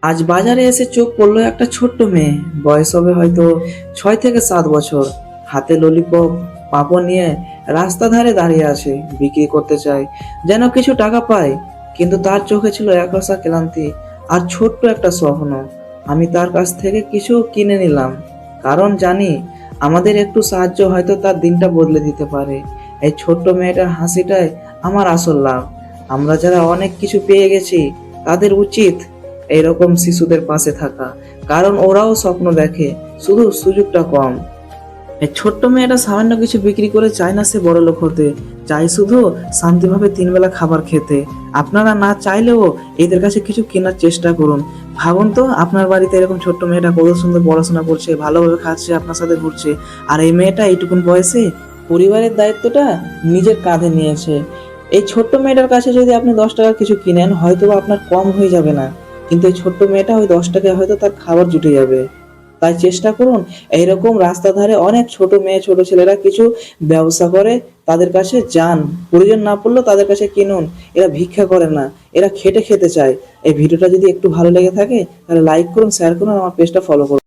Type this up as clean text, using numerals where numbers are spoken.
আজ বাজারে এসে চোখ পড়লো একটা ছোট্ট মেয়ে, বয়স হবে হয়তো 6 থেকে 7 বছর। হাতে ললিপপ পাপড় নিয়ে রাস্তা ধারে দাঁড়িয়ে আছে, বিক্রি করতে চায়, যেন কিছু টাকা পায়। কিন্তু তার চোখে ছিল একরসা ক্লান্তি আর ছোট্ট একটা স্বপ্ন। আমি তার কাছ থেকে কিছু কিনে নিলাম, কারণ জানি আমাদের একটু সাহায্য হয়তো তার দিনটা বদলে দিতে পারে। এই ছোট্ট মেয়েটার হাসিটাই আমার আসল লাভ। আমরা যারা অনেক কিছু পেয়ে গেছি, তাদের উচিত এরকম শিশুদের পাশে থাকা, কারণ ওরাও স্বপ্ন দেখে, শুধু সুযোগটা কম। এই ছোট্ট মেয়েটা সামান্য কিছু বিক্রি করে চায় না সে বড়লোক হতে, চাই শুধু শান্তিভাবে 3 বেলা খাবার খেতে। আপনারা না চাইলেও এদের কাছে কিছু কেনার চেষ্টা করুন। ভাবুন তো, আপনার বাড়িতে এরকম ছোট্ট মেয়েটা কত সুন্দর পড়াশোনা করছে, ভালোভাবে খাচ্ছে, আপনার সাথে ঘুরছে, আর এই মেয়েটা এইটুকুন বয়সে পরিবারের দায়িত্বটা নিজের কাঁধে নিয়েছে। এই ছোট্ট মেয়েটার কাছে যদি আপনি 10 টাকার কিছু কিনেন, হয়তো বা আপনার কম হয়ে যাবে না, কিন্তু এই ছোট্ট মেয়েটা ওই 10 টাকায় হয়তো তার খাবার জুটে যাবে। তাই চেষ্টা করুন, এইরকম রাস্তা ধারে অনেক ছোট মেয়ে ছোট ছেলেরা কিছু ব্যবসা করে, তাদের কাছে যান, প্রয়োজন না পড়লেও তাদের কাছে কিনুন। এরা ভিক্ষা করে না, এরা খেটে খেতে চায়। এই ভিডিওটা যদি একটু ভালো লেগে থাকে তাহলে লাইক করুন, শেয়ার করুন, আমার পেজটা ফলো করুন।